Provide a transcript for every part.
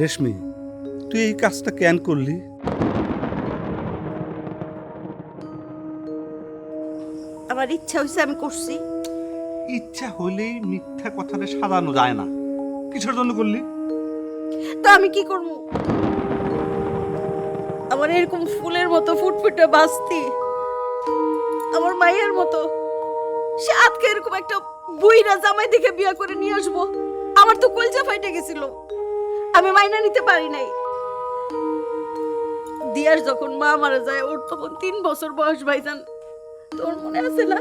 রেশমি, তুই এই কাজটা কেন করলি? আমার ইচ্ছা হয়েছে, আমি করছি। ইচ্ছা হইলেই মিথ্যা কথাটা সাজানো যায় না। কিসের জন্য করলি? তো আমি কি করব? আমার এরকম ফুলের মতো ফুটফুটে বাস্তি, আমার মায়ের মতো সে আজকে এরকম একটা বুইরা জামাই দেখে বিয়ে করে নিয়ে আসবো, আমার তো কলজা ফাইটে গেছিল। আমি মাইনা নিতে পারি নাই। দিয়ার যখন মা মারা যায়, ওর তখন 3 বছর বয়স ভাইজান। তোর মনে আছে না?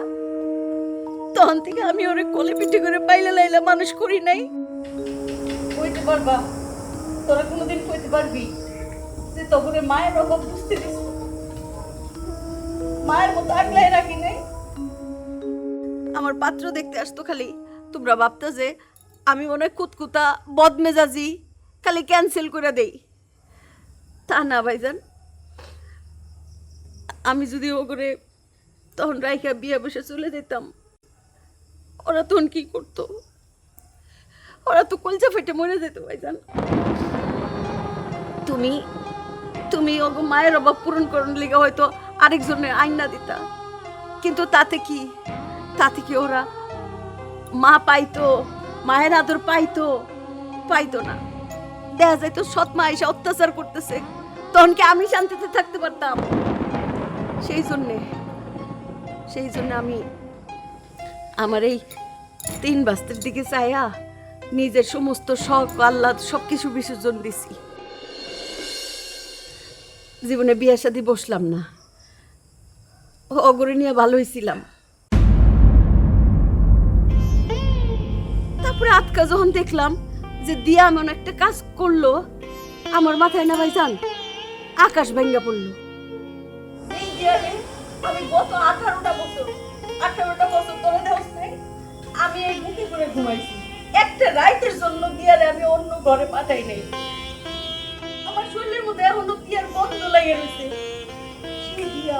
তখন থেকে আমি ওরে কোলে পিঠে করে পাইলা লাইলা মানুষ করি নাই। কইতে পারবা? তোরা কোনোদিন কইতে পারবি যে তখন মায়ের অভাব বুঝতে দিস? মায়ের মতো আগলাই রাখি নাই। আমার পাত্র দেখতে আসতো খালি, তোমরা ভাবতা যে আমি মনে হয় কুতকুতা বদমেজাজি, খালি ক্যান্সেল করে দেই। তা না ভাইজান, আমি যদি ও করে তখন রাইখা বিয়ে বসে চলে যেতাম, ওরা তখন কি করতো? ওরা তো কলজা ফেটে মরে যেত ভাইজান। তুমি তুমি ওগো মায়ের অভাব পূরণ করার লিগে হয়তো আরেকজনের আইনা দিতা, কিন্তু তাতে কি ওরা মা পাইতো? মায়ের আদর পাইতো? পাইতো না। দেখা যায় তো সৎ মা এসে অত্যাচার করতেছে, তখন কি আমি শান্তিতে থাকতে পারতাম? সেই জন্য আমি আমার এই 3 বাস্তির দিকে চাইয়া নিজের সমস্ত শখ আহ্লাদ সবকিছু বিসর্জন দিছি। জীবনে বিয়ে শাদী বসলাম না, অগরে নিয়ে ভালো হয়েছিলাম। তারপরে আজকা যখন দেখলাম যে দিয়া এমন একটা কাজ করলো, আমার মাথায় না ভাইজান আকাশ ভেঙ্গা পড়লো। আমি গত 18টা বছর ধরে দেওয়া নাই, আমি এই বুকে করে ঘুমাইছি। একটা রাতের জন্য দিয়ারে আমি অন্য ঘরে পাঠাই নাই। আমার শরীরের মধ্যে এখনো দিয়ার গন্ধ লেগে রয়েছে। সেই দিয়া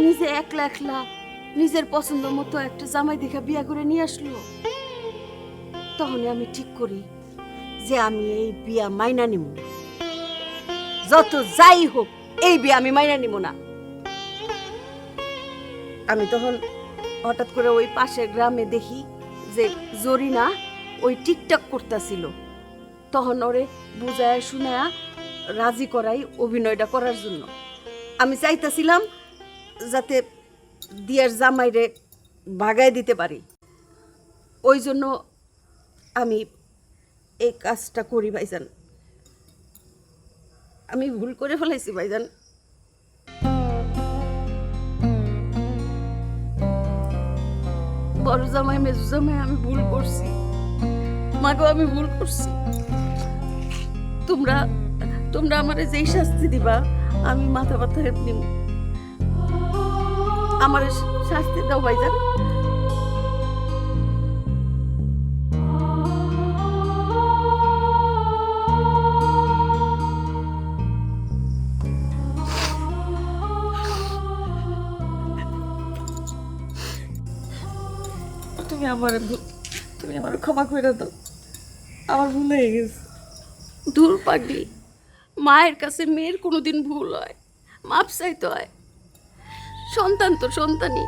নিজে একলা একলা নিজের পছন্দ মতো একটা জামাই দেখা বিয়া করে নিয়ে আসলো। তখনই আমি ঠিক করি যে আমি এই বিয়া মাইনা নিব না। যত যাই হোক, এই বিয়া আমি মাইনা নিব না। আমি তখন হঠাৎ করে ওই পাশের গ্রামে দেখি যে জরিনা ওই টিকটক করতেছিল। তখন ওরে বুঝায় শুনায়া রাজি করাই অভিনয়টা করার জন্য। আমি চাইতেছিলাম যাতে দিয়ার জামাইরে ভাগায় দিতে পারি। ওই জন্য আমি এই কাজটা করি ভাইজান। আমি ভুল করে ফেলাইছি ভাইজান। বড় জামাই মেজু জামাই আমি ভুল করছি, মাগো আমি ভুল করছি। তোমরা তোমরা আমারে যেই শাস্তি দিবা আমি মাথা ব্যথা নিব। আমার শাস্তি দাও ভাইজান। তুমি আমার ক্ষমা করে দাও, আমার ভুল হয়ে গেছে। দূর পাগলি, মায়ের কাছে মেয়ের কোনোদিন ভুল হয়? মাপ চাইতে হয়। সন্তান তো সন্তানই।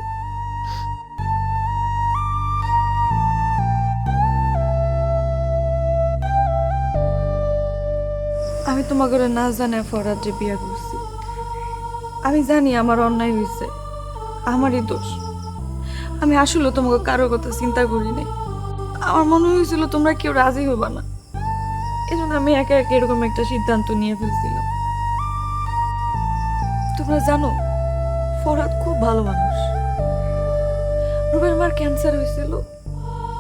আমি তোমাকে না জানে ফরাদে বিয়া করছি। আমি জানি আমার অন্যায় হয়েছে, আমারই দোষ। আমি আসলে তোমাকে কারোর কথা চিন্তা করি নাই। আমার মনে হয়েছিল তোমরা কেউ রাজি হবা না, এজন্য আমি একা একা এরকম একটা সিদ্ধান্ত নিয়ে ফেলছিলাম। তোমরা জানো ফরহাদ খুব ভালো মানুষ। রুবের মার ক্যান্সার হয়েছিল,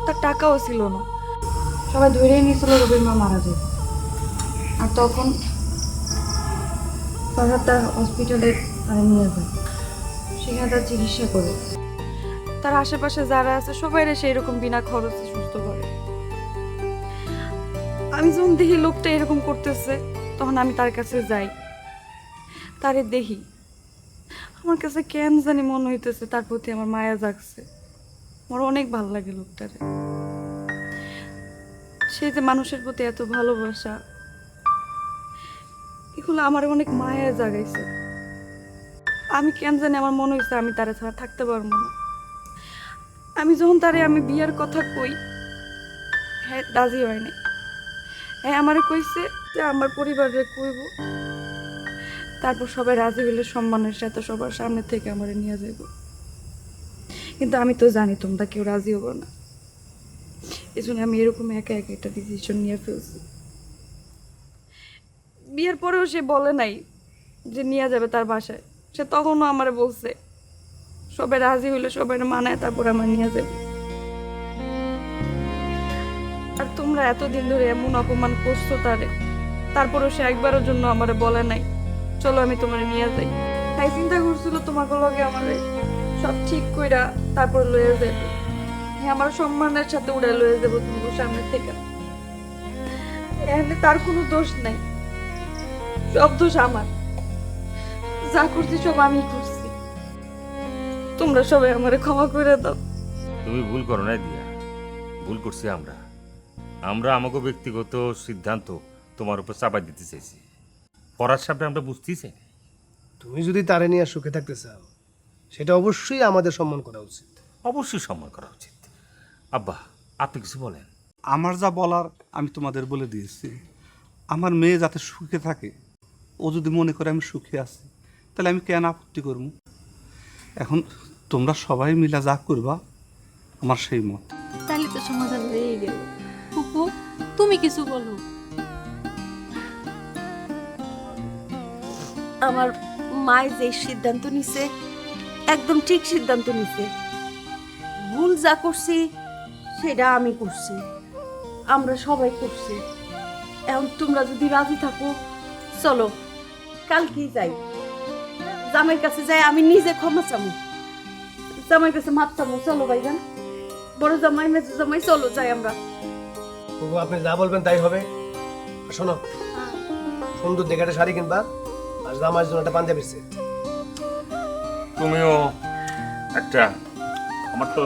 তার টাকাও ছিল না। সবাই ধরেই নিয়েছিল রুবের মা মারা যাবে। আর তখন ফরহাদ তার হসপিটালে নিয়ে যায়, সেখানে তার চিকিৎসা করে। তার আশেপাশে যারা আছে সবাই সেই রকম বিনা খরচে সুস্থ করে। আমি যখন দেখি লোকটা এরকম করতেছে, তখন আমি তার কাছে যাই, তারে দেখি। আমার কাছে কেন জানি মনে হইতেছে তার প্রতি আমার মায়া জাগছে। আমার অনেক ভালো লাগে লোকটারে। সে যে মানুষের প্রতি এত ভালোবাসা, এগুলো আমার অনেক মায়া জাগাইছে। আমি কেন জানি আমার মনে হয়েছে আমি তারা ছাড়া থাকতে পারবো না। আমি যখন তারে আমি বিয়ের কথা কই, হ্যাঁ রাজি হয় নাই। হ্যাঁ আমারে কইছে যে আমার পরিবারে কইব, তারপর সবাই রাজি হইলে সম্মানের সাথে সবার সামনে থেকে আমারে নিয়ে যাইব। কিন্তু আমি তো জানি তোমরা কেউ রাজি হবো না, এই জন্য আমি এরকম একা একা একটা ডিসিশন নিয়ে ফেলছি। বিয়ের পরেও সে বলে নাই যে নিয়ে যাবে তার বাসায়, সে তখনও আমারে বলছে সবাই রাজি হইলে সবাই মানায় তারপর আমার নিয়ে যাবে। আর তোমরা এতদিন ধরে এমন অপমান করছো তারে, তারপরেও সে একবারের জন্য আমারে বলে নাই চলো আমি তোমার নিয়ে যাই। তাই চিন্তা করছিল তোমাকে লগে আমারে সব ঠিক কইরা তারপর লয়ে যাবে, হ্যাঁ আমার সম্মানের সাথে উড়ে লয়ে যাবো তোমার সামনে থেকে। এখানে তার কোনো দোষ নাই, সব দোষ আমার। যা করছি সব আমি করছি, তোমরা সবাই আমারে ক্ষমা করে দাও। তুমি ভুল করো নাই দিয়া, ভুল করছি আমরা। আমরা আমাকে ব্যক্তিগত সিদ্ধান্ত তোমার উপর চাপাই দিতে চাইছি, পড়ার সামনে আমরা বুঝতেই চাই না। তুমি যদি তারে নিয়ে সুখে থাকতে চাও, সেটা অবশ্যই আমাদের সম্মান করা উচিত। অবশ্যই সম্মান করা উচিত। আব্বা আপনি কিছু বলেন। আমার যা বলার আমি তোমাদের বলে দিয়েছি। আমার মেয়ে যাতে সুখে থাকে, ও যদি মনে করে আমি সুখে আছি, তাহলে আমি কেন আপত্তি করবো? এখন তোমরা সবাই মিলে যা করবা আমার সেই মত। তাহলে তো সমাধান হয়ে গেল। ফুপু তুমি কিছু বলো। আমার মায় যে সিদ্ধান্ত নিছে একদম ঠিক সিদ্ধান্ত নিছে। ভুল যা করছি সেটা আমি করছি, আমরা সবাই করছি। এখন তোমরা যদি রাজি থাকো চলো কালকেই যাই, জামাইয়ের কাছে যাই আমি নিজে ক্ষমা চামু, জামাইয়ের কাছে মাপ চামু। চলো ভাইজান, বড় জামাই মেজো জামাই চলো যাই আমরা। তবু আপনি যা বলবেন তাই হবে। আর শোনো, সুন্দর দেখে একটা শাড়ি কিনবা, আর জামার জন্য একটা পাঞ্জাবি সেট। তুমিও একটা, আমার তো